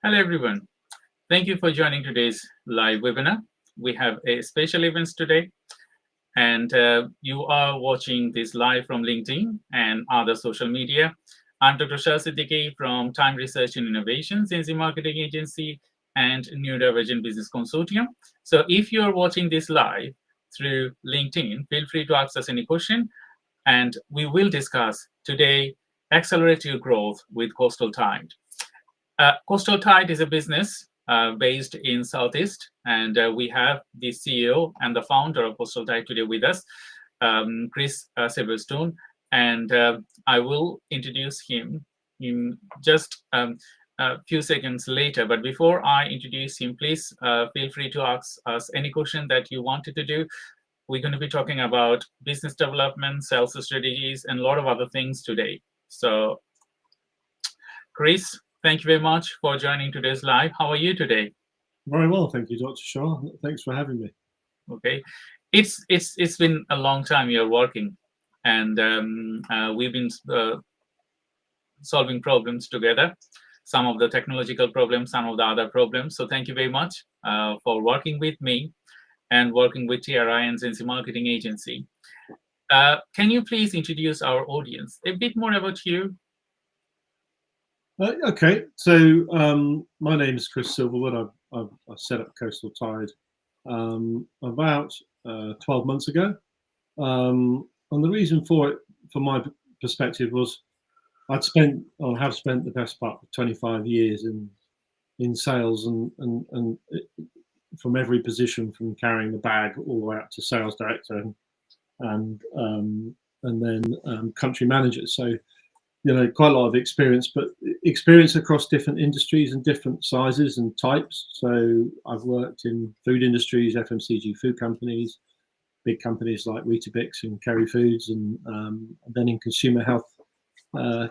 Hello, everyone. Thank you for joining today's live webinar. We have a special event today, and you are watching this live from LinkedIn and other social media. I'm Dr. Shah Siddiqui from Time Research and Innovation, CNC Marketing Agency, and Neurodivergent Business Consortium. So if you are watching this live through LinkedIn, feel free to ask us any question, and we will discuss today accelerate your growth with Coastal Tide. Coastal Tide is a business based in Southeast, and we have the CEO and the founder of Coastal Tide today with us, Chris Silverstone, and I will introduce him in just a few seconds later. But before I introduce him, please feel free to ask us any question that you wanted to do. We're going to be talking about business development, sales strategies, and a lot of other things today. So, Chris, thank you very much for joining today's live. How are you today? Very well, thank you, Dr. Shah. Thanks for having me. Okay, it's been a long time you're working, and we've been solving problems together. Some of the technological problems, some of the other problems. So thank you very much for working with me and working with TRI and CNC Marketing Agency. Can you please introduce our audience a bit more about you? Okay, so my name is Chris Silverwood. I set up Coastal Tide about 12 months ago. And the reason for it, from my perspective, was I'd spent or have spent the best part of 25 years in sales and from every position, from carrying the bag all the way up to sales director and then country manager. So quite a lot of experience, but experience across different industries and different sizes and types. So I've worked in food industries, FMCG food companies, big companies like Weetabix and Kerry Foods, and then in consumer health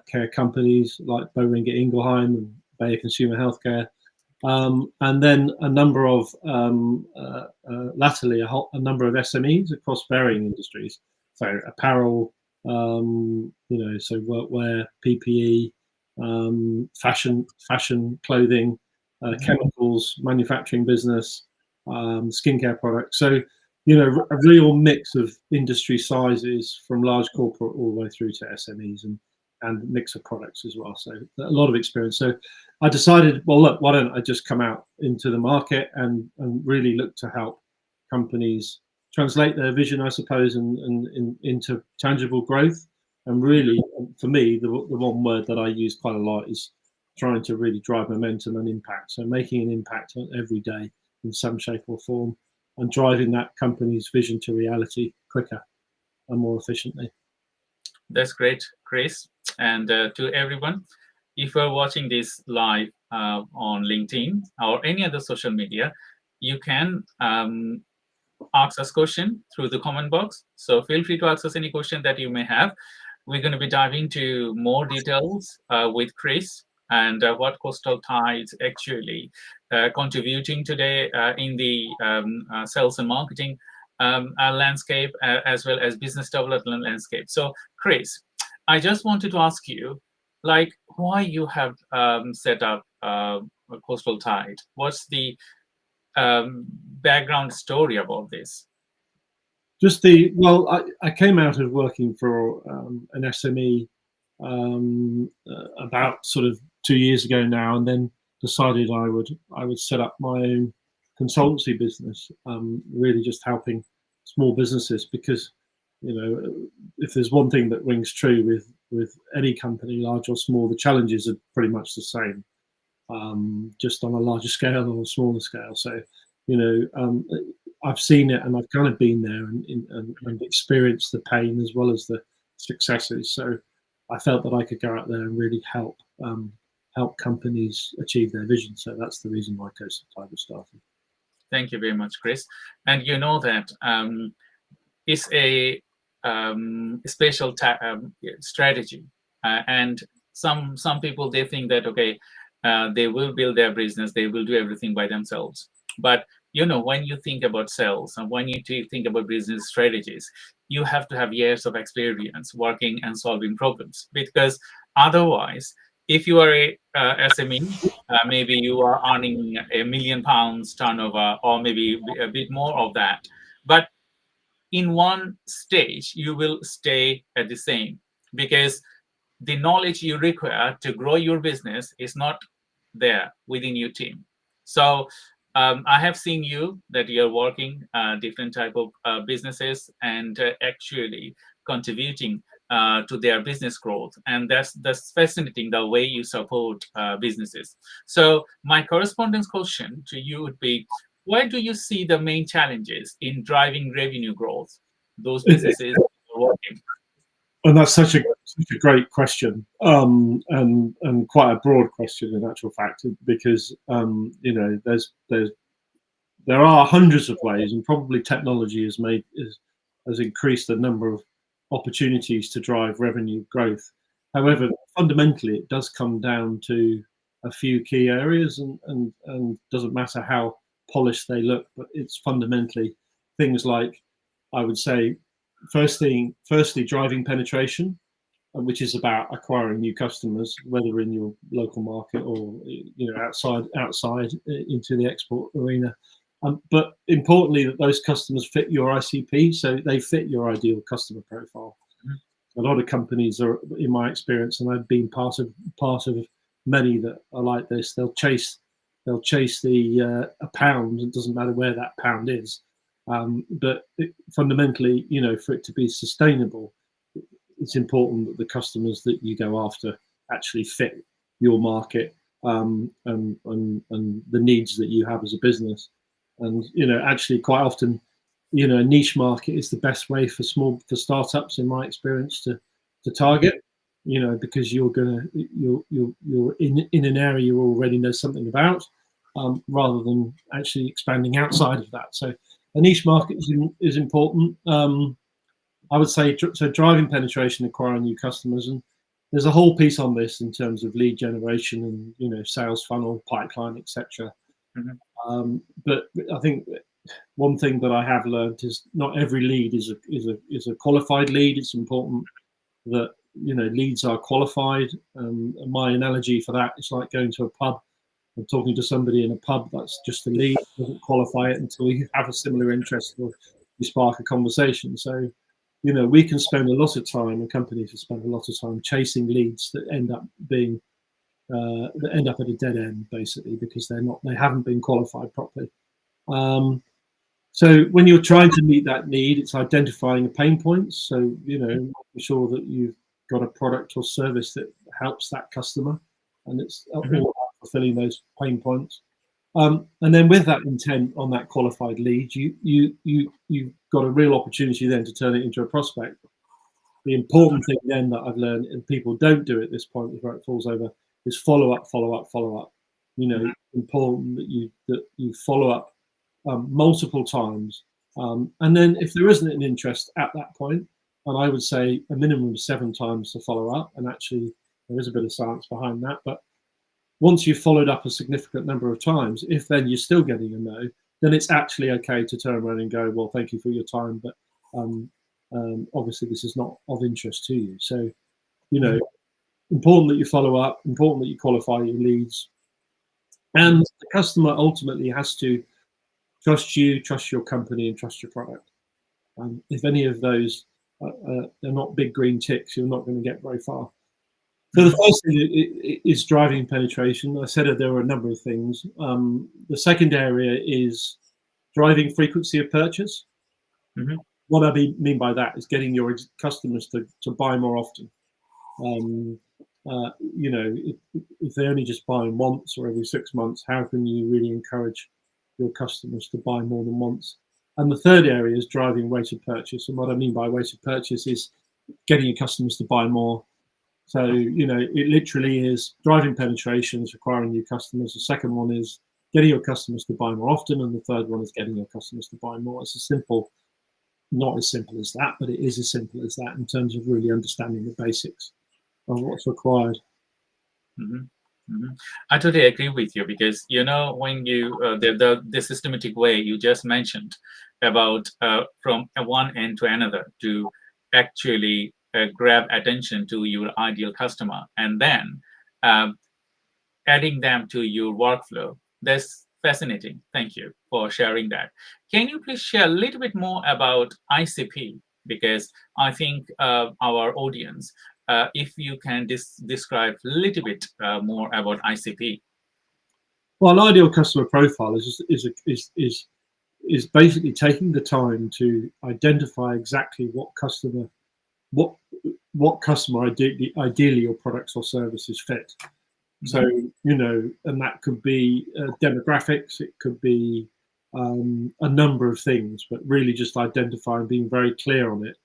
care companies like Boehringer Ingelheim and Bayer Consumer Healthcare. And then a number of, latterly, a number of SMEs across varying industries. So apparel, so workwear, PPE, fashion, clothing, chemicals, manufacturing business, skincare products. So, a real mix of industry sizes from large corporate all the way through to SMEs and mix of products as well. So a lot of experience. So I decided, well, look, why don't I just come out into the market and really look to help companies translate their vision, I suppose, and into tangible growth. And really, for me, the one word that I use quite a lot is trying to really drive momentum and impact. So making an impact every day in some shape or form and driving that company's vision to reality quicker and more efficiently. That's great, Chris. And to everyone, if you're watching this live on LinkedIn or any other social media, you can ask us question through the comment box. So feel free to ask us any question that you may have. We're going to be diving into more details with Chris and what Coastal Tides actually contributing today in the sales and marketing landscape, as well as business development landscape. So Chris, I just wanted to ask you, like, why you have set up Coastal Tide? What's the background story about this? I came out of working for an SME about sort of 2 years ago now, and then decided I would set up my own consultancy business, really just helping small businesses, because if there's one thing that rings true with any company, large or small, the challenges are pretty much the same, just on a larger scale or a smaller scale. So I've seen it, and I've kind of been there and experienced the pain as well as the successes. So I felt that I could go out there and really help companies achieve their vision. So that's the reason why Coastal Tide was started. Thank you very much, Chris. And you know that it's a special strategy, and some people, they think that they will build their business, they will do everything by themselves. But when you think about sales and when you think about business strategies, you have to have years of experience working and solving problems, because otherwise if you are a SME, maybe you are earning £1 million turnover, or maybe a bit more of that. But in one stage, you will stay at the same, because the knowledge you require to grow your business is not there within your team. So I have seen you that you're working different type of businesses, and actually contributing to their business growth, and that's fascinating, the way you support businesses. So my correspondence question to you would be, where do you see the main challenges in driving revenue growth, those businesses you're working? And that's such a great question, and quite a broad question in actual fact, because there are hundreds of ways, and probably technology has increased the number of opportunities to drive revenue growth. However, fundamentally, it does come down to a few key areas, and doesn't matter how polished they look, but it's fundamentally things like, I would say, firstly, driving penetration, which is about acquiring new customers, whether in your local market or outside into the export arena. But importantly, that those customers fit your ICP, so they fit your ideal customer profile. A lot of companies are, in my experience, and I've been part of many that are like this. They'll chase the a pound. It doesn't matter where that pound is, but fundamentally, for it to be sustainable, it's important that the customers that you go after actually fit your market, and the needs that you have as a business. And actually, quite often, a niche market is the best way for startups, in my experience, to target. Because you're in an area you already know something about, rather than actually expanding outside of that. So a niche market is important. I would say, so driving penetration, acquiring new customers, and there's a whole piece on this in terms of lead generation and sales funnel, pipeline, etc. But I think one thing that I have learned is not every lead is a qualified lead. It's important that leads are qualified. And my analogy for that is like going to a pub and talking to somebody in a pub. That's just a lead. Doesn't qualify it until you have a similar interest or you spark a conversation. So we can spend a lot of time, and companies can spend a lot of time chasing leads that end up at a dead end, basically, because they haven't been qualified properly. So when you're trying to meet that need, it's identifying the pain points. So making sure that you've got a product or service that helps that customer, and it's all about fulfilling those pain points. And then with that intent on that qualified lead, you've got a real opportunity then to turn it into a prospect. The important thing then that I've learned, and people don't do at this point, is where it falls over, is follow up. Important that you follow up multiple times, and then if there isn't an interest at that point, and I would say a minimum of 7 times to follow up, and actually there is a bit of science behind that, but once you've followed up a significant number of times, if then you're still getting a no, then it's actually okay to turn around and go, well, thank you for your time, but obviously this is not of interest to you. So, important that you follow up, important that you qualify your leads, and the customer ultimately has to trust you, trust your company, and trust your product. If any of those are not big green ticks, you're not going to get very far. So the first thing is driving penetration. I said that there are a number of things. The second area is driving frequency of purchase. What I mean by that is getting your customers to buy more often. If they're only just buying once or every 6 months, how can you really encourage your customers to buy more than once? And the third area is driving rate of purchase. And what I mean by rate of purchase is getting your customers to buy more. So, it literally is driving penetrations, acquiring new customers. The second one is getting your customers to buy more often. And the third one is getting your customers to buy more. It's not as simple as that, but it is as simple as that in terms of really understanding the basics of what's required. I totally agree with you, because when you the systematic way you just mentioned about from one end to another to actually grab attention to your ideal customer, and then um, adding them to your workflow. That's fascinating. Thank you for sharing that. Can you please share a little bit more about ICP? Because I think our audience, if you can describe a little bit more about ICP. Well, an ideal customer profile is basically taking the time to identify exactly what what customer ideally your products or services fit. So, and that could be demographics, it could be a number of things, but really just identifying, being very clear on it,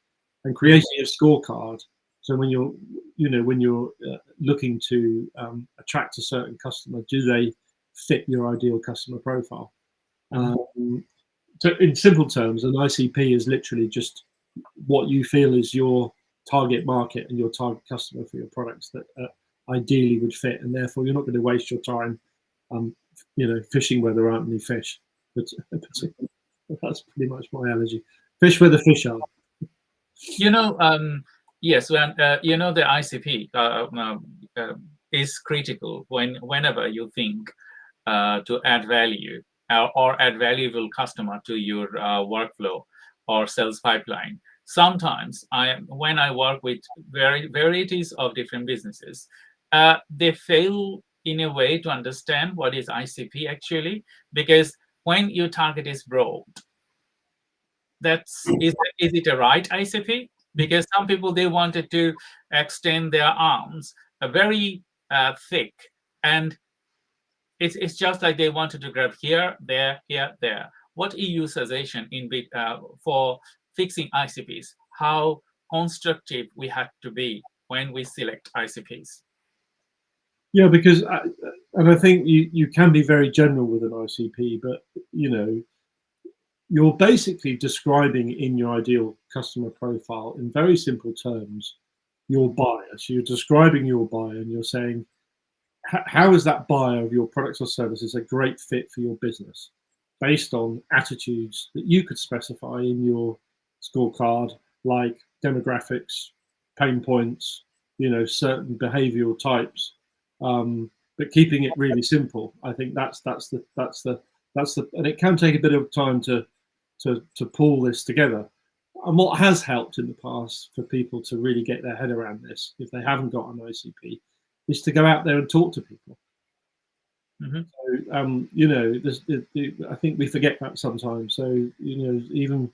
and creating a scorecard. So when you're looking to attract a certain customer, do they fit your ideal customer profile? So in simple terms, an ICP is literally just what you feel is your target market and your target customer for your products that ideally would fit, and therefore you're not going to waste your time, fishing where there aren't any fish. But that's pretty much my analogy. Fish where the fish are. Yes, when the ICP is critical whenever you think to add value or add valuable customer to your workflow or sales pipeline. Sometimes when I work with varieties of different businesses, they fail in a way to understand what is ICP actually, because when your target is broad, is it a right ICP? Because some people, they wanted to extend their arms very thick, and it's just like they wanted to grab here, there, here, there. What is your suggestion for fixing ICPs? How constructive we have to be when we select ICPs? Yeah, because and I think you can be very general with an ICP, but you're basically describing in your ideal customer profile in very simple terms your buyer. So you're describing your buyer and you're saying, how is that buyer of your products or services a great fit for your business based on attitudes that you could specify in your scorecard, like demographics, pain points, certain behavioral types, but keeping it really simple. I think that's the and it can take a bit of time to pull this together. And what has helped in the past for people to really get their head around this, if they haven't got an ICP, is to go out there and talk to people. So, I think we forget that sometimes. So, even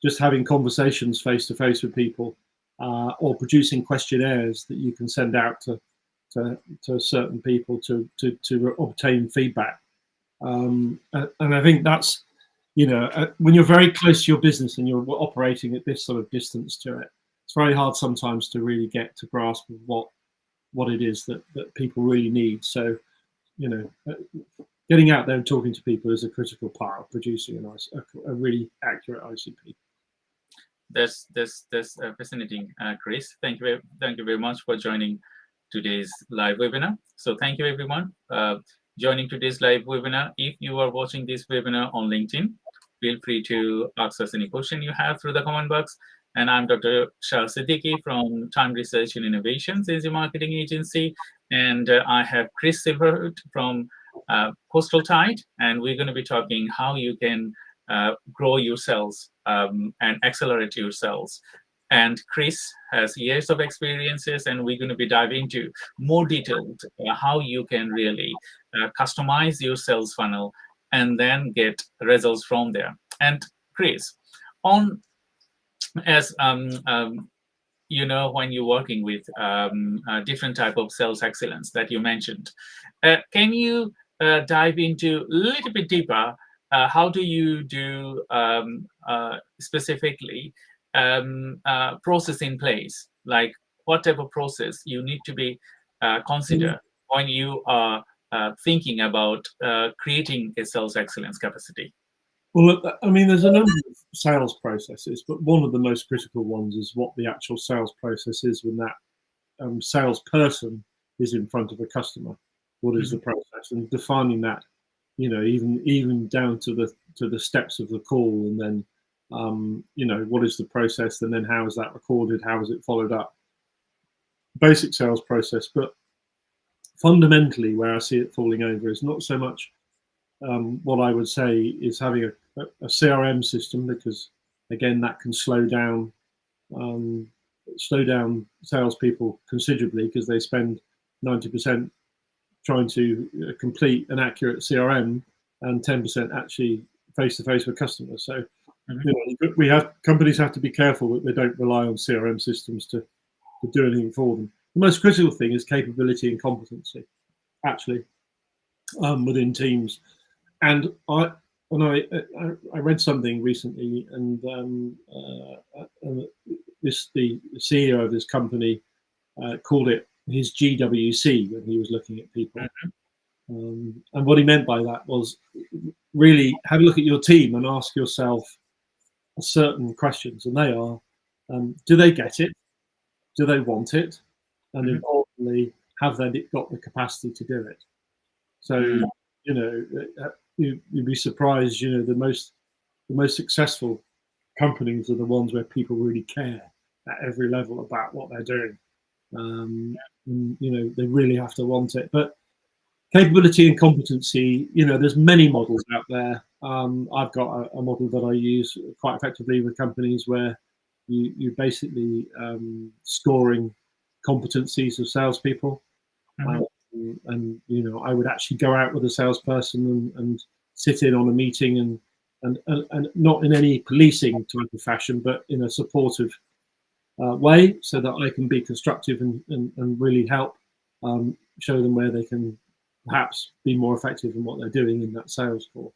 just having conversations face to face with people, or producing questionnaires that you can send out to certain people to obtain feedback. And I think that's, when you're very close to your business and you're operating at this sort of distance to it, it's very hard sometimes to really get to grasp of what it is that people really need. So, getting out there and talking to people is a critical part of producing a really accurate ICP. That's fascinating, Chris. Thank you very much for joining today's live webinar. So thank you everyone joining today's live webinar. If you are watching this webinar on LinkedIn, feel free to ask us any question you have through the comment box. And I'm Dr. Shah Siddiqui from Time Research and Innovation, Sales and Marketing Agency. And I have Chris Silverwood from Coastal Tide. And we're going to be talking how you can grow your sales and accelerate your sales. And Chris has years of experiences, and we're going to be diving into more detailed how you can really customize your sales funnel and then get results from there. And Chris, as when you're working with different type of sales excellence that you mentioned, can you dive into a little bit deeper? How do you do specifically process in place? Like what type of process you need to be consider when you are thinking about creating a sales excellence capacity? Well, I mean, there's a number of sales processes, but one of the most critical ones is what the actual sales process is when that salesperson is in front of a customer. What is the process, and defining that, even down to the steps of the call, and then what is the process, and then how is that recorded, how is it followed up? Basic sales process. But fundamentally, where I see it falling over is not so much what I would say is having a CRM system, because again that can slow down salespeople considerably, because they spend 90% trying to complete an accurate CRM and 10% actually face to face with customers. So companies have to be careful that they don't rely on CRM systems to do anything for them. The most critical thing is capability and competency, actually, within teams. And I read something recently, and the CEO of this company called it his GWC when he was looking at people. And what he meant by that was really have a look at your team and ask yourself certain questions, and they are: do they get it? Do they want it? And importantly, have they got the capacity to do it? So you'd be surprised. The most successful companies are the ones where people really care at every level about what they're doing. And, they really have to want it. But capability and competency, there's many models out there. I've got a model that I use quite effectively with companies where you basically scoring competencies of salespeople. And I would actually go out with a salesperson and sit in on a meeting and not in any policing type of fashion, but in a supportive way, so that I can be constructive and really help show them where they can perhaps be more effective in what they're doing in that sales call.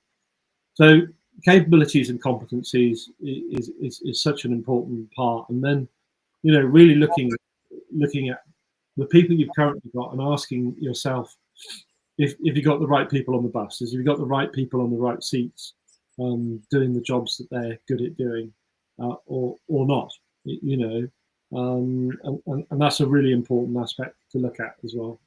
So capabilities and competencies is such an important part. And then, really looking at the people you've currently got and asking yourself if you've got the right people on the bus, if you've got the right people on the right seats, doing the jobs that they're good at doing, or not, and that's a really important aspect to look at as well.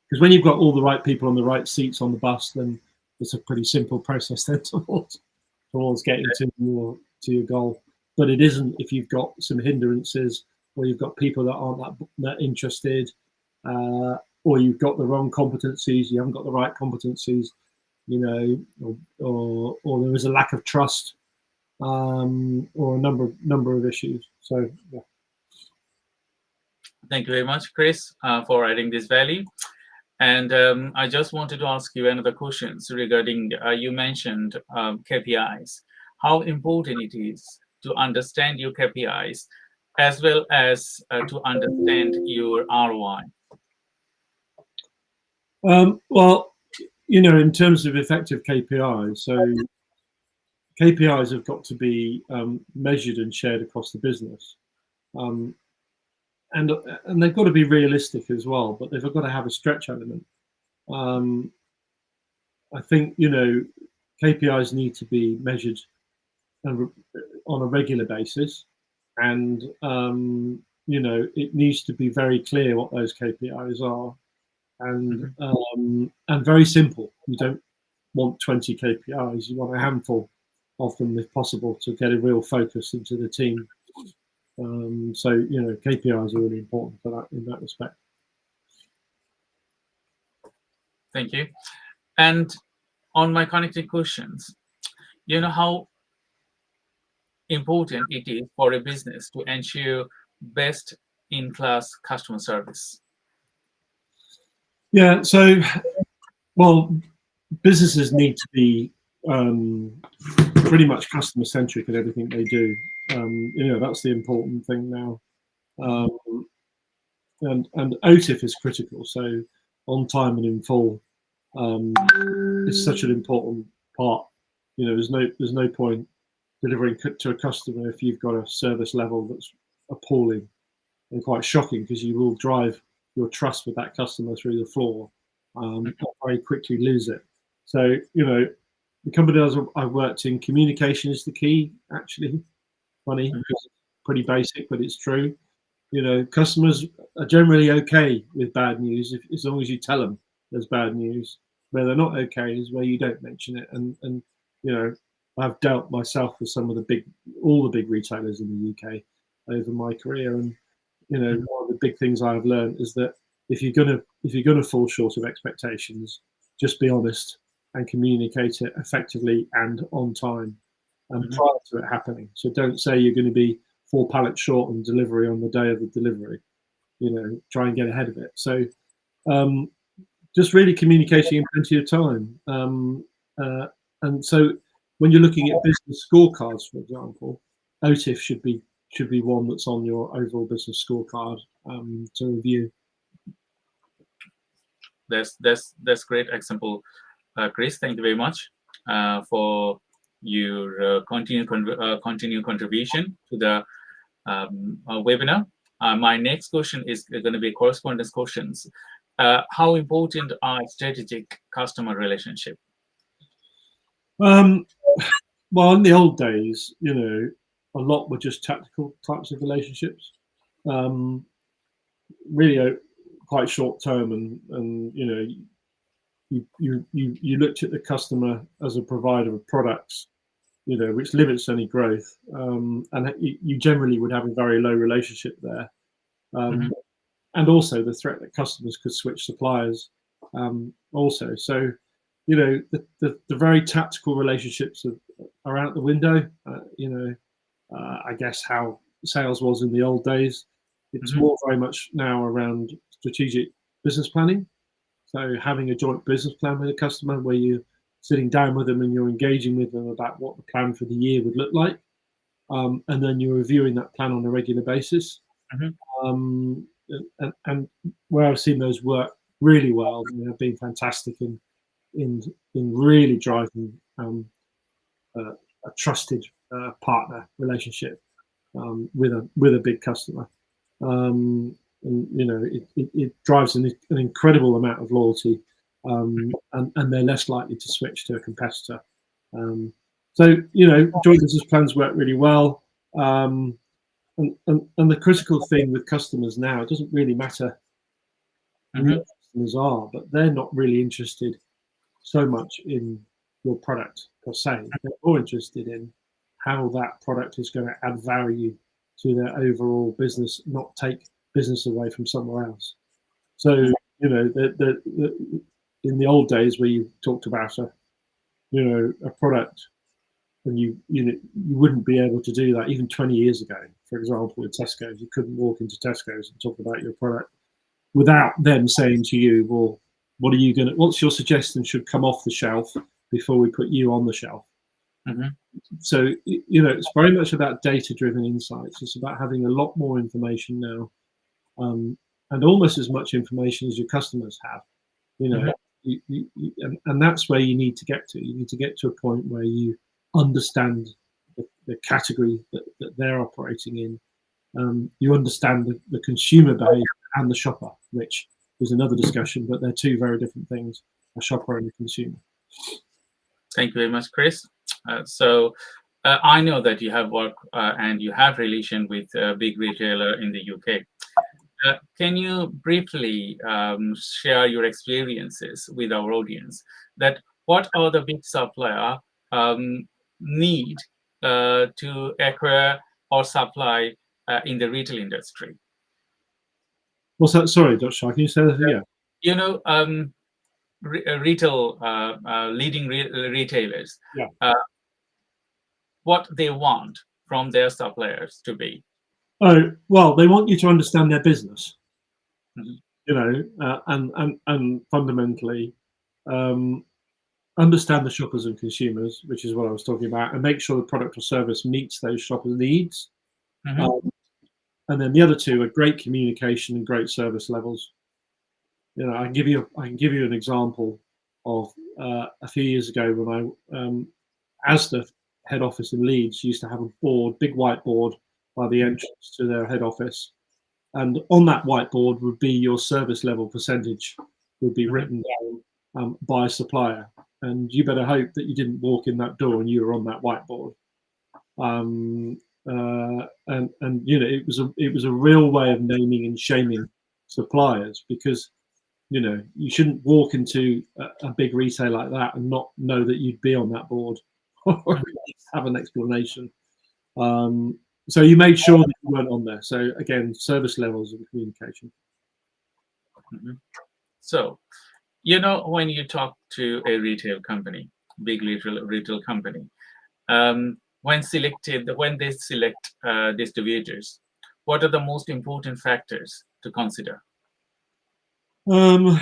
Because when you've got all the right people on the right seats on the bus, then it's a pretty simple process then towards getting to your goal. But it isn't if you've got some hindrances, or you've got people that aren't that interested, or you've got the wrong competencies, you haven't got the right competencies, or there is a lack of trust, or a number of issues. So yeah. Thank you very much, Chris, for adding this value. And I just wanted to ask you another question regarding, you mentioned KPIs, how important it is to understand your KPIs as well as to understand your ROI. Well, in terms of effective KPIs, so KPIs have got to be measured and shared across the business. And they've got to be realistic as well, but they've got to have a stretch element. I think KPIs need to be measured on a regular basis, and it needs to be very clear what those KPIs are, and very simple. You don't want 20 KPIs; you want a handful of them if possible to get a real focus into the team. So KPIs are really important for that in that respect. Thank you. And on my connected questions, how important it is for a business to ensure best in class customer service. Yeah, so businesses need to be pretty much customer centric in everything they do. That's the important thing now. And OTIF is critical. So on time and in full is such an important part. There's no point delivering to a customer if you've got a service level that's appalling and quite shocking, because you will drive your trust with that customer through the floor, and very quickly lose it. So the companies I've worked in, communication is the key. Actually, funny, because it's pretty basic, but it's true. Customers are generally okay with bad news as long as you tell them there's bad news. Where they're not okay is where you don't mention it. And I've dealt myself with all the big retailers in the UK over my career, and one of the big things I've learned is that if you're gonna fall short of expectations, just be honest and communicate it effectively and on time and Mhm. prior to it happening. So don't say you're going to be 4 pallets short on delivery on the day of the delivery. Try and get ahead of it. So um, just really communicating in plenty of time. And so when you're looking at business scorecards, for example, OTIF should be one that's on your overall business scorecard to review. That's great example, Chris. Thank you very much for your continued contribution to the webinar. My next question is going to be correspondence questions. How important are strategic customer relationship? Well, in the old days, a lot were just tactical types of relationships, really quite short term, and you looked at the customer as a provider of products, which limits any growth, and you generally would have a very low relationship there, Mhm. and also the threat that customers could switch suppliers, also. So, the very tactical relationships are out the window. I guess how sales was in the old days. It's Mhm. more very much now around strategic business planning. So having a joint business plan with a customer where you're sitting down with them and you're engaging with them about what the plan for the year would look like, and then you're reviewing that plan on a regular basis. Mhm. And where I've seen those work really well, have been fantastic in really driving a trusted partner relationship with a big customer. And it drives an incredible amount of loyalty, and they're less likely to switch to a competitor. So joint business plans work really well. And the critical thing with customers now, it doesn't really matter who Mhm. the customers are, but they're not really interested so much in your product per se. They're more interested in how that product is going to add value to their overall business, not take business away from somewhere else. So, in the old days where you talked about a product, and you wouldn't be able to do that even 20 years ago. For example, with Tesco's, you couldn't walk into Tesco's and talk about your product without them saying to you, well, what's your suggestion should come off the shelf before we put you on the shelf? Mhm. So, it's very much about data-driven insights. It's about having a lot more information now, and almost as much information as your customers have. Mhm. And that's where you need to get to. You need to get to a point where you understand the category that they're operating in. You understand the consumer behavior and the shopper, which is another discussion, but they're two very different things, a shopper and a consumer. Thank you very much, Chris. So I know that you have work and you have relation with a big retailer in the UK. Can you briefly share your experiences with our audience? That what are the big supplier need to acquire or supply in the retail industry? What's that? Sorry, Dr. Shah, can you say that again? You know, retail leading retailers, Yeah. what they want from their suppliers to be. Oh, well, they want you to understand their business, Mhm. and fundamentally um, understand the shoppers and consumers, which is what I was talking about, and make sure the product or service meets those shoppers' needs. Mhm. Um, and then the other two are great communication and great service levels. I can give you an example of a few years ago when as the head office in Leeds, used to have a big whiteboard by the entrance to their head office, and on that whiteboard would be your service level percentage would be Mhm. written down by a supplier, and you better hope that you didn't walk in that door and you were on that whiteboard. And it was a real way of naming and shaming suppliers, because you shouldn't walk into a big retail like that and not know that you'd be on that board or at least have an explanation. So you made sure that you weren't on there. So again, service levels and communication. Mhm. So, when you talk to a retail company, big retail company, when they select distributors, what are the most important factors to consider? Um,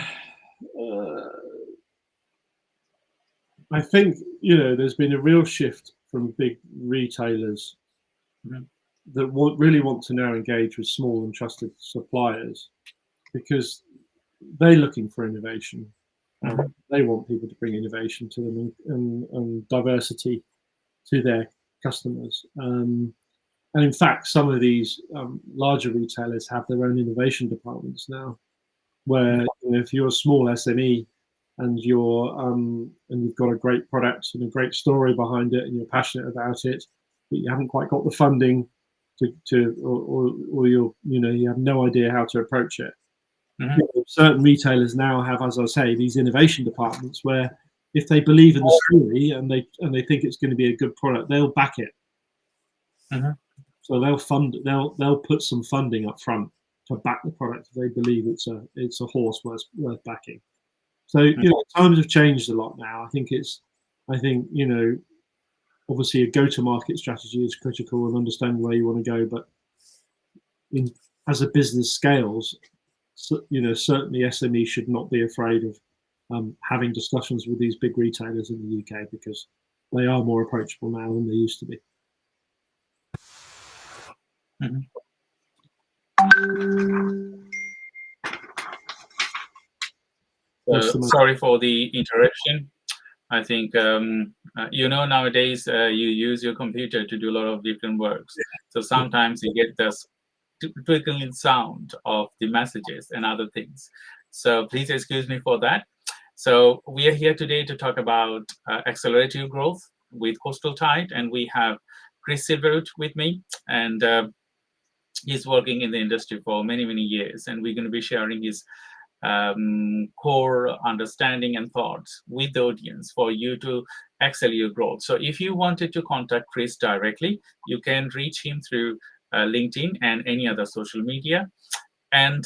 I think there's been a real shift from big retailers Mhm. that really want to now engage with small and trusted suppliers because they're looking for innovation. Mhm. They want people to bring innovation to them and diversity to their customers. And in fact, some of these larger retailers have their own innovation departments now, where if you're a small SME and you've got a great product and a great story behind it and you're passionate about it, but you haven't quite got the funding or you have no idea how to approach it. Mhm. Certain retailers now have, as I say, these innovation departments where if they believe in the story and they think it's going to be a good product, they'll back it. Mhm. So they'll put some funding up front to back the product if they believe it's a horse worth backing. So times have changed a lot now. I think obviously a go-to-market strategy is critical and understanding where you want to go, but as a business scales, certainly SME should not be afraid of having discussions with these big retailers in the UK because they are more approachable now than they used to be. Mhm. Sorry for the interruption. I think nowadays you use your computer to do a lot of different works. So sometimes you get this twinkling sound of the messages and other things. So please excuse me for that. So we are here today to talk about accelerative growth with Coastal Tide, and we have Chris Silverwood with me, and he's working in the industry for many, many years, and we're going to be sharing his core understanding and thoughts with the audience for you to excel your growth. So if you wanted to contact Chris directly, you can reach him through LinkedIn and any other social media. And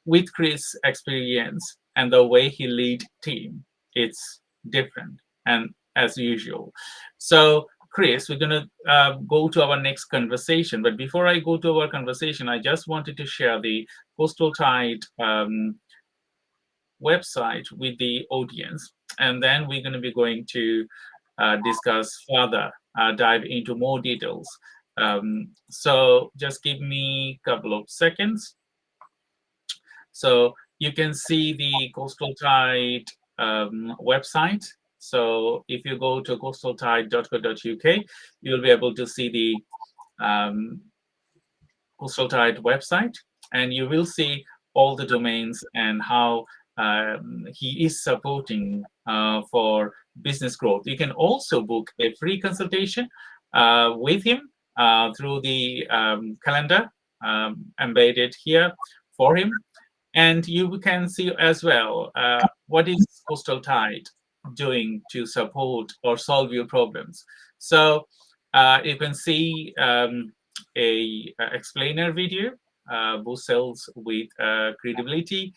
with Chris' experience and the way he lead team, it's different and as usual. So Chris, we're going to go to our next conversation. But before I go to our conversation, I just wanted to share the Coastal Tide website with the audience, and then we're going to be going to discuss further, dive into more details. So just give me a couple of seconds. So you can see the Coastal Tide website. So if you go to coastaltide.co.uk, you'll be able to see the Coastal Tide website, and you will see all the domains and how he is supporting for business growth. You can also book a free consultation with him through the calendar embedded here for him. And you can see as well what is Coastal Tide doing to support or solve your problems. So you can see a explainer video, boost sales with credibility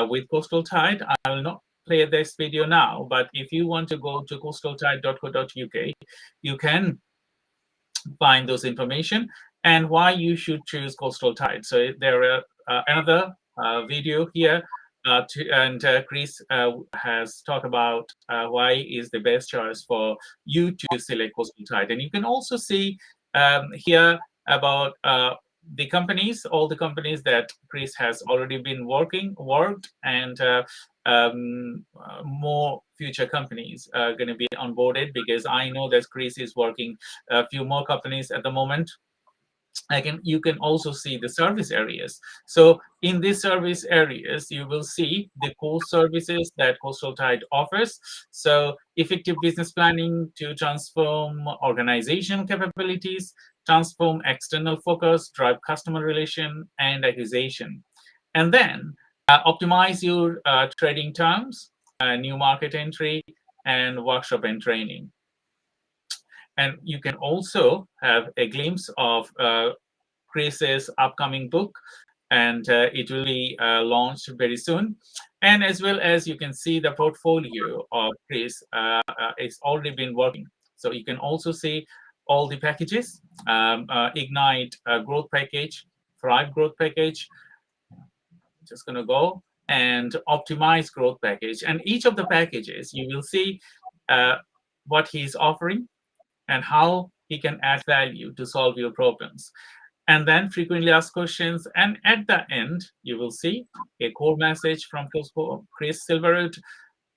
with Coastal Tide. I will not play this video now, but if you want to go to coastaltide.co.uk, you can find those information and why you should choose Coastal Tide. So there are another video here, and Chris has talked about why is the best choice for you to select Coastal Tide. And you can also see here about the companies, all the companies that Chris has already been worked, and more future companies are going to be onboarded, because I know that Chris is working a few more companies at the moment. You can also see the service areas. So in these service areas, you will see the core services that Coastal Tide offers. So effective business planning to transform organization capabilities, transform external focus, drive customer relation and acquisition, and then optimize your trading terms, new market entry, and workshop and training. And you can also have a glimpse of Chris's upcoming book, and it will be launched very soon. And as well as you can see the portfolio of Chris it's already been working. So you can also see all the packages, Ignite growth package, Thrive growth package, just going to go, and optimize growth package. And each of the packages, you will see uh, what he's offering and how he can add value to solve your problems. And then frequently asked questions. And at the end, you will see a core message from Chris Silverwood.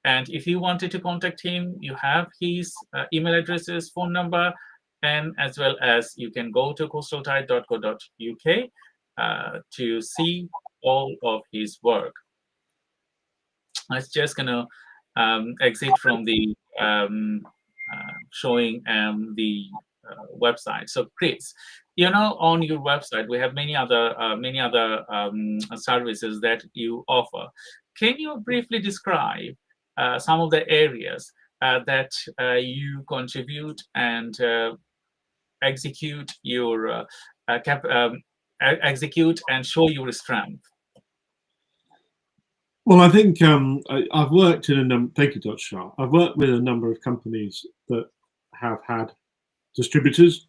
And if you wanted to contact him, you have his email addresses, phone number, and as well as you can go to coastaltide.co.uk to see all of his work. I'm just gonna exit from the showing the website. So, Chris, on your website we have many other services that you offer. Can you briefly describe some of the areas that you contribute and execute your execute and show your strength? Well, I think I've worked in a number. Thank you, Dr. Shah. I've worked with a number of companies that have had distributors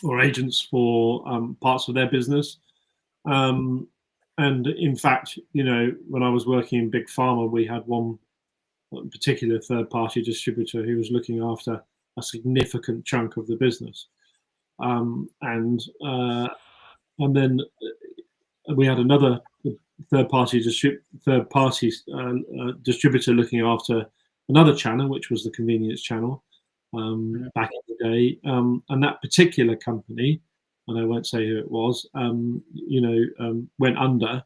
or agents for parts of their business. And in fact, when I was working in Big Pharma, we had one particular third-party distributor who was looking after a significant chunk of the business. And then we had another third-party distributor looking after another channel, which was the convenience channel back in the day. And that particular company, and I won't say who it was, went under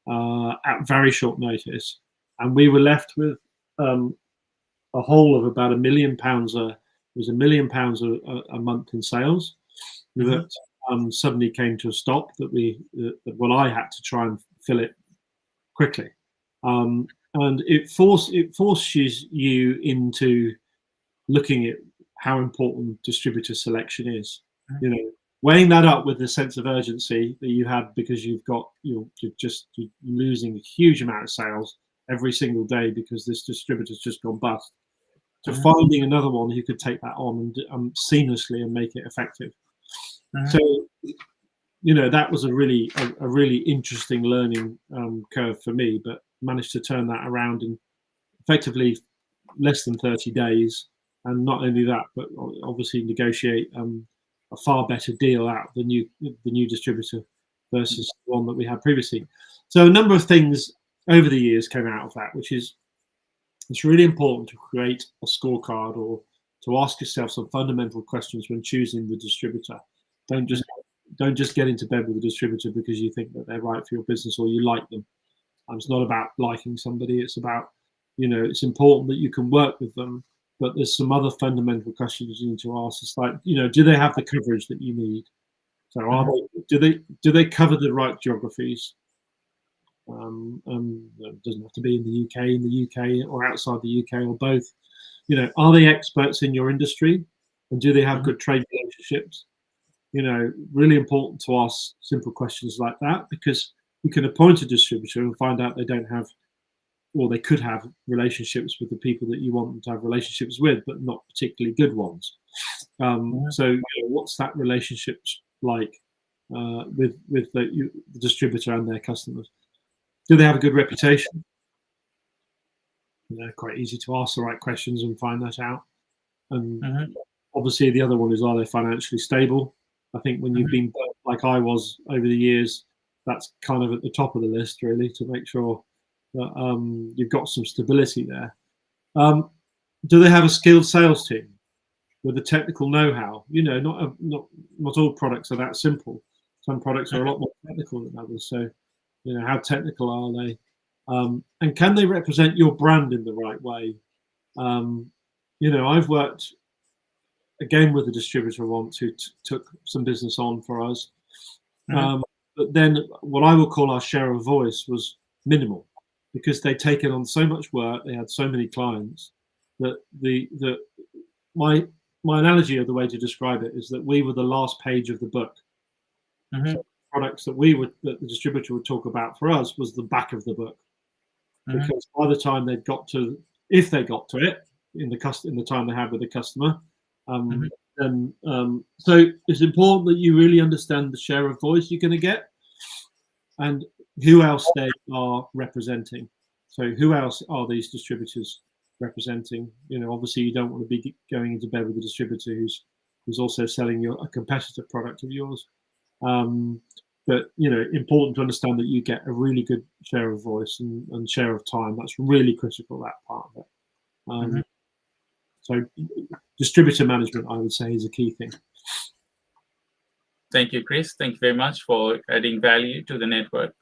at very short notice, and we were left with a hole of about £1 million. It was £1 million a month in sales that suddenly came to a stop. I had to try and fill it quickly, and it forces you into looking at how important distributor selection is. Weighing that up with the sense of urgency that you had because you're losing a huge amount of sales every single day because this distributor's just gone bust, to finding another one who could take that on and seamlessly and make it effective. So that was a really interesting learning curve for me, but managed to turn that around in effectively less than 30 days. And not only that, but obviously negotiate a far better deal out the new distributor versus the one that we had previously. So a number of things over the years came out of that, which is it's really important to create a scorecard or to ask yourself some fundamental questions when choosing the distributor. Don't just get into bed with a distributor because you think that they're right for your business or you like them. It's not about liking somebody. It's about, it's important that you can work with them, but there's some other fundamental questions you need to ask. It's like, do they have the coverage that you need? So do they cover the right geographies? It doesn't have to be in the UK or outside the UK or both. Are they experts in your industry, and do they have good trade relationships? Really important to ask simple questions like that, because you can appoint a distributor and find out they don't have, or they could have relationships with the people that you want them to have relationships with, but not particularly good ones. So what's that relationship like with the distributor and their customers? Do they have a good reputation? Quite easy to ask the right questions and find that out. And obviously the other one is, are they financially stable? I think when you've been like I was over the years, that's kind of at the top of the list, really, to make sure that you've got some stability there. Do they have a skilled sales team with the technical know-how? Not all products are that simple. Some products are a lot more technical than others. So, how technical are they? And can they represent your brand in the right way? I've worked again with a distributor once who took some business on for us. But then what I will call our share of voice was minimal, because they'd taken on so much work, they had so many clients that my analogy of the way to describe it is that we were the last page of the book. So products that the distributor would talk about for us was the back of the book, because by the time if they got to it in the time they had with the customer, then so it's important that you really understand the share of voice you're going to get and who else they are representing. So who else are these distributors representing? Obviously you don't want to be going into bed with a distributor who's also selling a competitor product of yours. But important to understand that you get a really good share of voice and share of time. That's really critical, that part of it. So distributor management, I would say, is a key thing. Thank you, Chris. Thank you very much for adding value to the network.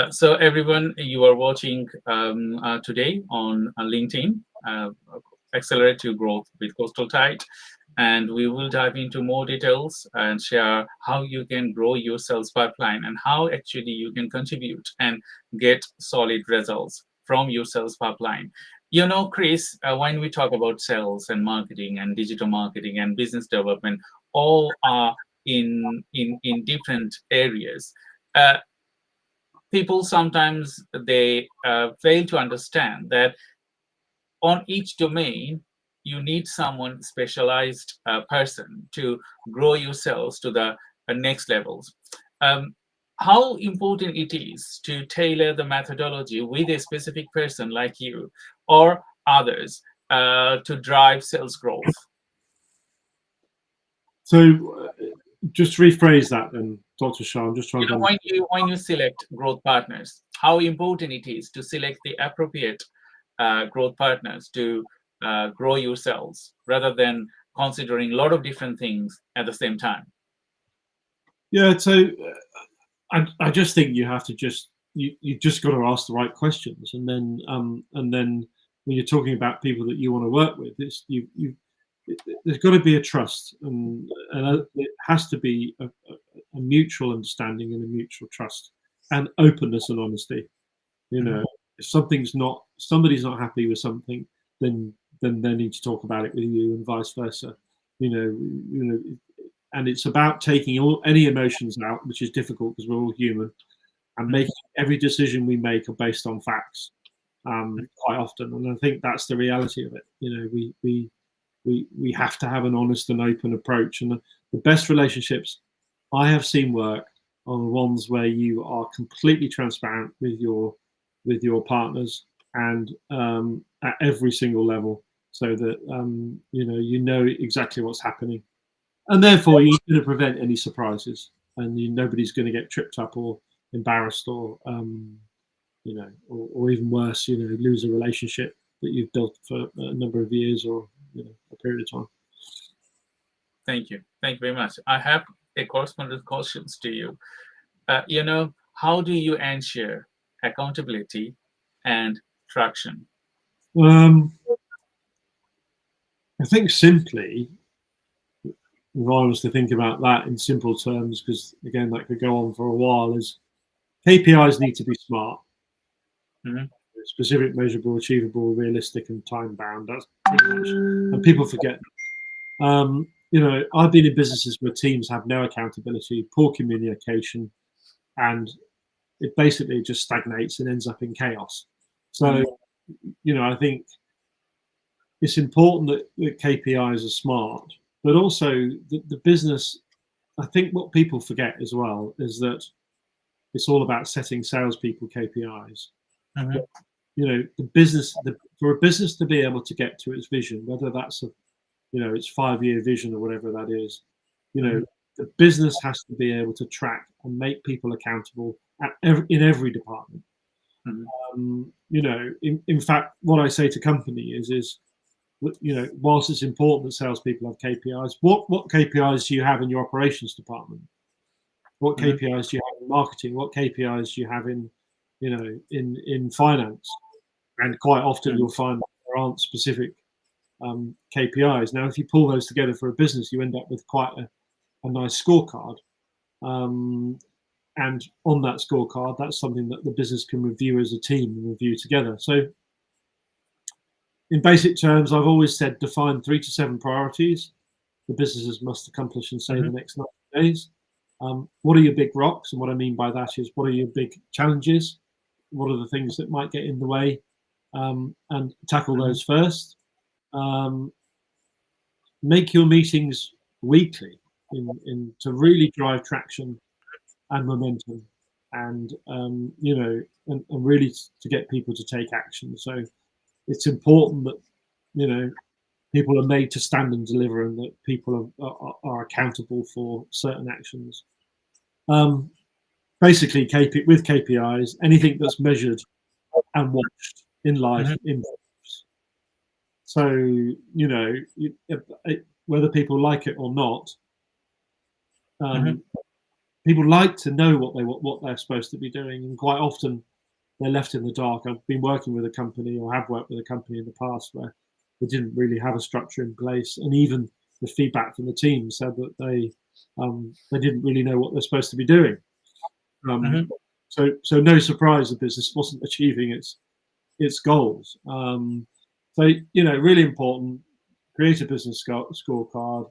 So everyone, you are watching today on LinkedIn, Accelerate Your Growth with Coastal Tide. And we will dive into more details and share how you can grow your sales pipeline and how actually you can contribute and get solid results from your sales pipeline. Chris, when we talk about sales and marketing and digital marketing and business development, all are in different areas. People sometimes they fail to understand that on each domain, you need someone specialized person to grow your sales to the next levels. How important it is to tailor the methodology with a specific person like you or others to drive sales growth? So just rephrase that then, Dr. Shah. I'm just trying to... When you select growth partners, how important it is to select the appropriate growth partners to grow your sales rather than considering a lot of different things at the same time. Yeah, so I just think you have to you just got to ask the right questions, and then when you're talking about people that you want to work with, there's got to be a trust, and it has to be a mutual understanding and a mutual trust and openness and honesty. If somebody's not happy with something, then they need to talk about it with you, and vice versa. And it's about taking any emotions out, which is difficult because we're all human, and making every decision we make are based on facts quite often. And I think that's the reality of it. We have to have an honest and open approach. And the best relationships I have seen work are the ones where you are completely transparent with your partners and at every single level, so that you know exactly what's happening, and therefore you're going to prevent any surprises, and nobody's going to get tripped up or embarrassed or or even worse, lose a relationship that you've built for a number of years or a period of time. Thank you very much. I have a correspondence questions to you. How do you ensure accountability and traction? I think simply, if I was to think about that in simple terms, because again that could go on for a while, is KPIs need to be smart. Specific, measurable, achievable, realistic, and time bound. That's pretty much, and people forget. I've been in businesses where teams have no accountability, poor communication, and it basically just stagnates and ends up in chaos. So, I think it's important that the KPIs are smart, but also the business. I think what people forget as well is that it's all about setting salespeople KPIs. The business, for a business to be able to get to its vision, whether that's its 5-year vision or whatever that is, the business has to be able to track and make people accountable in every department. In fact, what I say to companies is, whilst it's important that salespeople have KPIs, what KPIs do you have in your operations department? What KPIs do you have in marketing? What KPIs do you have in finance? And quite often you'll find that there aren't specific KPIs. Now, if you pull those together for a business, you end up with quite a nice scorecard. And on that scorecard, that's something that the business can review as a team and review together. So in basic terms, I've always said define 3 to 7 priorities the businesses must accomplish in, say, the next 90 days. What are your big rocks? And what I mean by that is, what are your big challenges? What are the things that might get in the way? And tackle those first. Make your meetings weekly to really drive traction and momentum, and and really to get people to take action. So it's important that people are made to stand and deliver, and that people are accountable for certain actions. Basically, with KPIs, anything that's measured and watched in life improves. So whether people like it or not, people like to know what they're supposed to be doing, and quite often they're left in the dark. I've been working with a company, or have worked with a company in the past, where they didn't really have a structure in place, and even the feedback from the team said that they didn't really know what they're supposed to be doing. So no surprise the business wasn't achieving its goals. So really important. Create a business scorecard.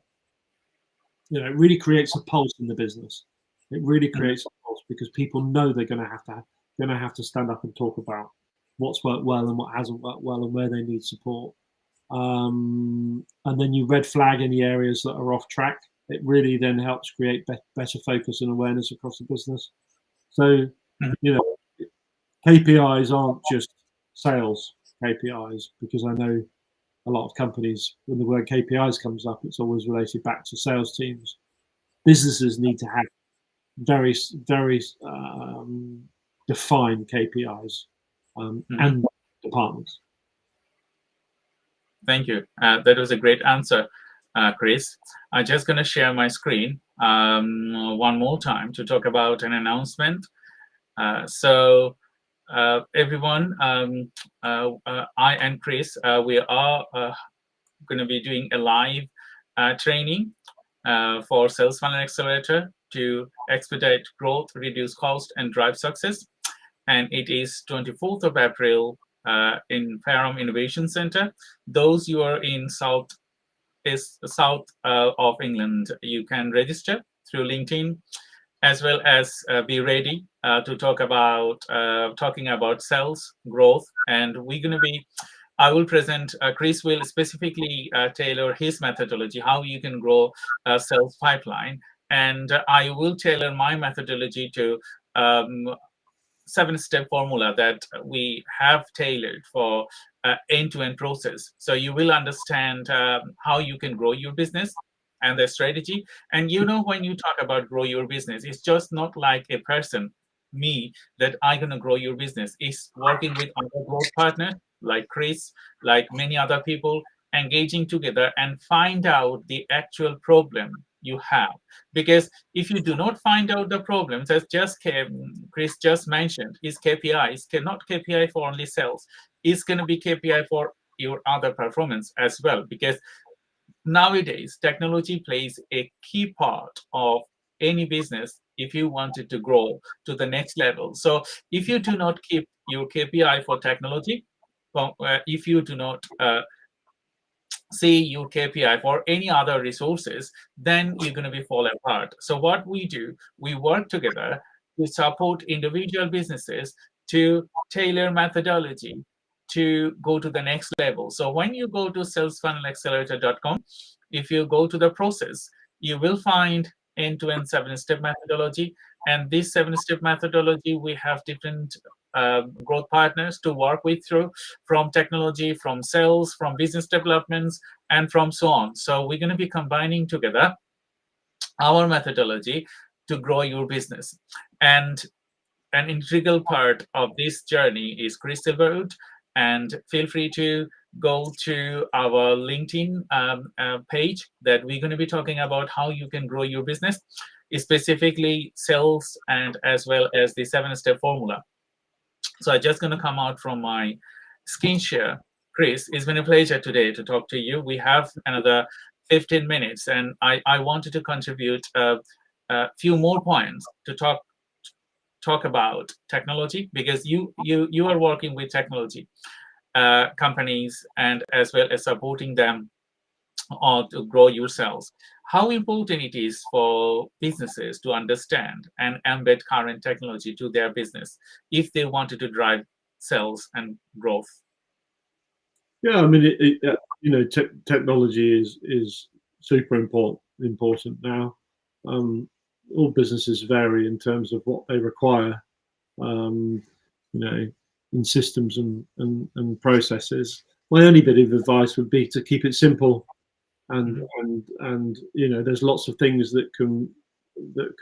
It really creates a pulse in the business. It really creates a pulse, because people know they're going to have to stand up and talk about what's worked well and what hasn't worked well, and where they need support. And then you red flag any areas that are off track. It really then helps create better focus and awareness across the business. So KPIs aren't just sales KPIs, because I know a lot of companies, when the word KPIs comes up, it's always related back to sales teams. Businesses need to have very defined KPIs and departments. Thank you. That was a great answer, Chris. I'm just going to share my screen one more time to talk about an announcement. So everyone, I and Chris, we are going to be doing a live training for Sales Funnel Accelerator to expedite growth, reduce cost, and drive success. And it is 24th of April in Fairham Innovation Center. Those you are in south of England, you can register through LinkedIn, as well as be ready to talking about sales growth. And we're going to be, I will present, Chris will specifically tailor his methodology, how you can grow a sales pipeline. And I will tailor my methodology to 7-step formula that we have tailored for end-to-end process. So you will understand how you can grow your business and the strategy. And when you talk about grow your business, it's just not like a person, me, that I'm going to grow your business. It's working with other growth partners like Chris, like many other people, engaging together and find out the actual problem you have. Because if you do not find out the problems, as Chris just mentioned, is KPI. It's not KPI for only sales. It's going to be KPI for your other performance as well. Because nowadays, technology plays a key part of any business if you want it to grow to the next level. So if you do not keep your KPI for technology, if you do not see your KPI for any other resources, then you're going to be fall apart. So what we do, we work together to support individual businesses to tailor methodology to go to the next level. So when you go to salesfunnelaccelerator.com, if you go to the process, you will find end-to-end 7-step methodology. And this 7-step methodology, we have different growth partners to work with through, from technology, from sales, from business developments, and from so on. So we're going to be combining together our methodology to grow your business. And an integral part of this journey is Chris Silverwood. And feel free to go to our LinkedIn page that we're going to be talking about how you can grow your business, specifically sales, and as well as the 7-step formula. So I'm just going to come out from my screen share. Chris, it's been a pleasure today to talk to you. We have another 15 minutes, and I wanted to contribute a few more points to talk about technology, because you are working with technology companies, and as well as supporting them or to grow your sales, how important it is for businesses to understand and embed current technology to their business if they wanted to drive sales and growth. Yeah, I mean, technology is super important now. All businesses vary in terms of what they require, um, you know, in systems and processes. My only bit of advice would be to keep it simple, and Mhm. there's lots of things that can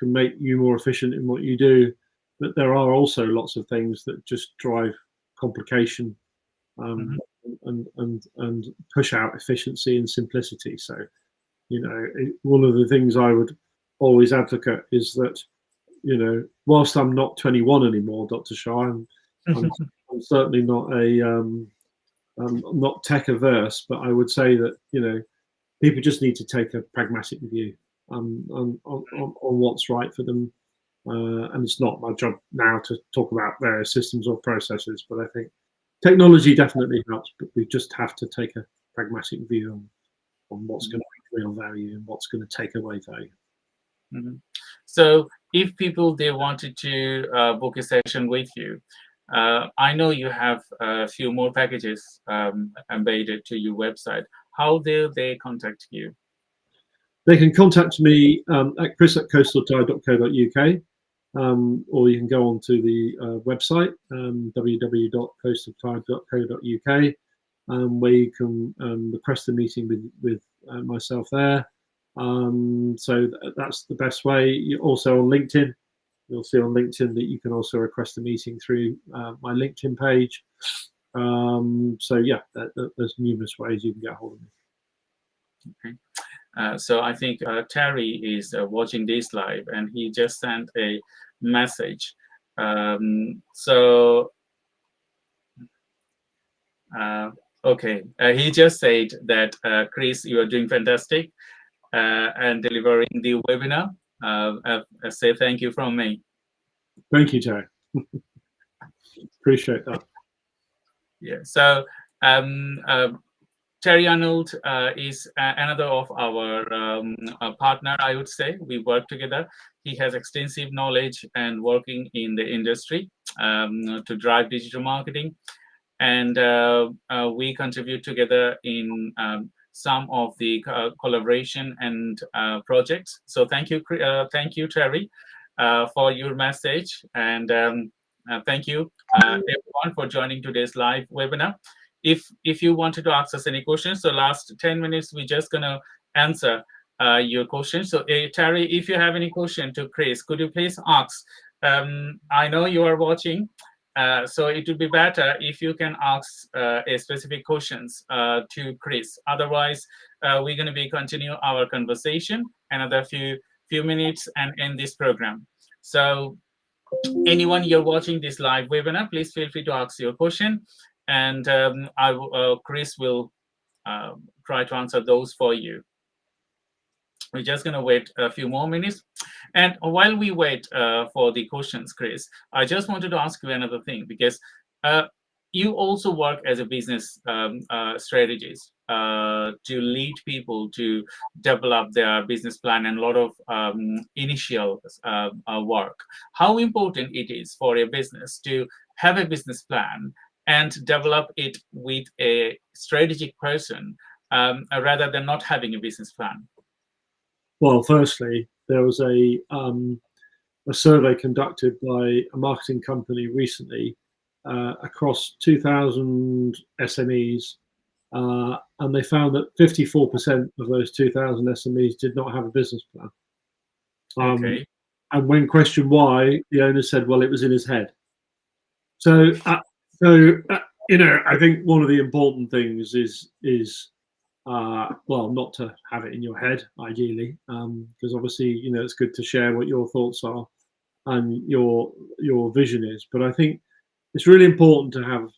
make you more efficient in what you do, but there are also lots of things that just drive complication, um, Mhm. and push out efficiency and simplicity. So, one of the things I would always advocate is that, whilst I'm not 21 anymore, Dr. Shah, I'm, I'm certainly not tech averse, but I would say that, people just need to take a pragmatic view, on what's right for them. And it's not my job now to talk about various systems or processes, but I think technology definitely helps, but we just have to take a pragmatic view on what's going to make real value and what's going to take away value. Mhm. So if people they wanted to book a session with you, I know you have a few more packages embedded to your website. How do they contact you? They can contact me at chris@coastaltide.co.uk, or you can go onto the website, www.coastaltide.co.uk, where you can request a meeting with myself there. So that's the best way. You're also on LinkedIn. You'll see on LinkedIn that you can also request a meeting through my LinkedIn page. So yeah, there's numerous ways you can get hold of me. Okay. So I think Terry is watching this live, and he just sent a message. So okay, he just said that Chris, you are doing fantastic and delivering the webinar. Say thank you from me. Thank you, Terry. Appreciate that. Yeah. So Terry Arnold is another of our partner, I would say. We work together. He has extensive knowledge and working in the industry to drive digital marketing. And we contribute together in some of the collaboration and projects. So thank you, Terry, for your message. And thank you, everyone, for joining today's live webinar. If you wanted to ask us any questions, so last 10 minutes, we're just going to answer your questions. So Terry, if you have any question to Chris, could you please ask? I know you are watching, so it would be better if you can ask a specific questions to Chris. Otherwise, we're going to be continue our conversation another few minutes and end this program. So anyone you're watching this live webinar, please feel free to ask your question, and Chris will try to answer those for you. We're just going to wait a few more minutes. And while we wait for the questions, Chris, I just wanted to ask you another thing, because you also work as a business strategist to lead people to develop their business plan and a lot of initial work. How important it is for a business to have a business plan and develop it with a strategic person rather than not having a business plan? Well, firstly, there was a survey conducted by a marketing company recently across 2,000 SMEs, and they found that 54% of those 2,000 SMEs did not have a business plan. Okay. And when questioned why, the owner said, "Well, it was in his head." So, I think one of the important things is well, not to have it in your head, ideally, because obviously, it's good to share what your thoughts are and your vision is. But I think it's really important to have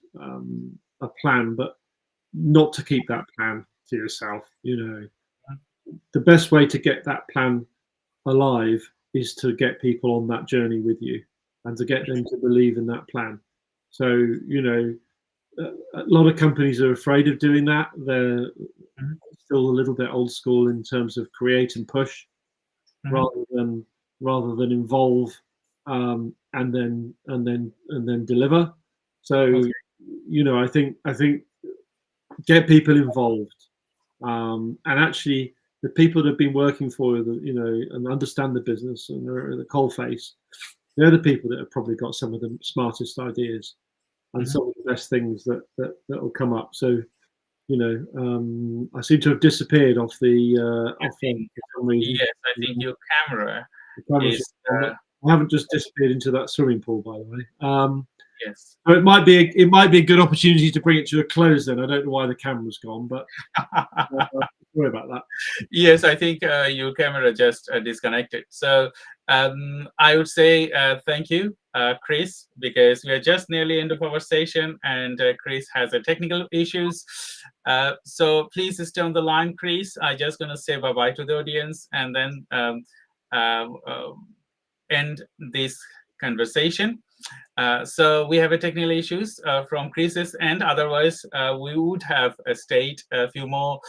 a plan, but not to keep that plan to yourself. The best way to get that plan alive is to get people on that journey with you and to get them to believe in that plan. So, a lot of companies are afraid of doing that. They're still a little bit old school in terms of create and push, Mhm. rather than involve, and then deliver. So, Okay. I think get people involved, and actually the people that have been working for you, and understand the business and are the coal face. They're the people that have probably got some of the smartest ideas and Mhm. some of the best things that will come up. So, I seem to have disappeared off the I off think, them for some reason. yes, I think your camera The cameras is, are on, but I haven't just disappeared into that swimming pool, by the way. yes. So it might be a good opportunity to bring it to a close. Then I don't know why the camera's gone, but sorry about that. Yes, I think your camera just disconnected. So I would say thank you, Chris, because we are just nearly end of our session, and Chris has a technical issues. So please stay on the line, Chris. I'm just gonna say bye bye to the audience, and then uh, uh, end this conversation. So we have a technical issues from Chris's end. Otherwise, we would have stayed a few more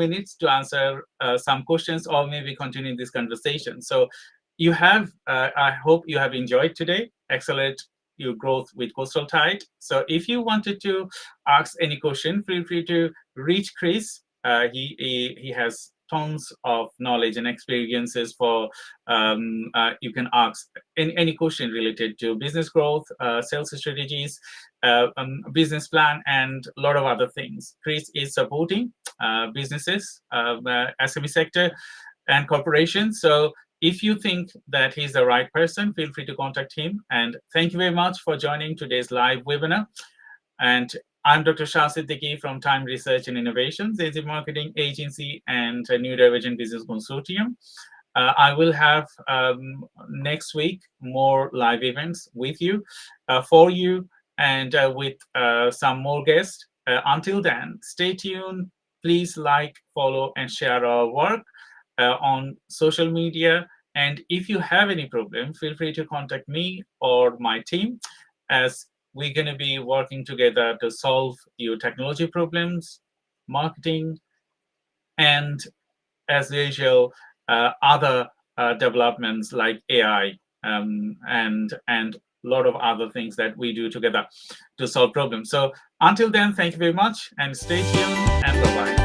minutes to answer some questions, or maybe continue this conversation. So you have, I hope you have enjoyed today. Accelerate your growth with Coastal Tide. So if you wanted to ask any question, feel free to reach Chris. He has tons of knowledge and experiences for you can ask any question related to business growth, sales strategies, business plan, and a lot of other things. Chris is supporting businesses, SME sector, and corporations. So if you think that he's the right person, feel free to contact him. And thank you very much for joining today's live webinar. And I'm Dr. Shah Siddiqui from Time Research and Innovations, a marketing agency and a New Divergent Business Consortium. I will have next week more live events with you, for you, and with some more guests. Until then, stay tuned. Please like, follow, and share our work on social media. And if you have any problem, feel free to contact me or my team, as we're going to be working together to solve your technology problems, marketing, and as usual, other developments like AI, and a lot of other things that we do together to solve problems. So until then, thank you very much, and stay tuned, and bye bye.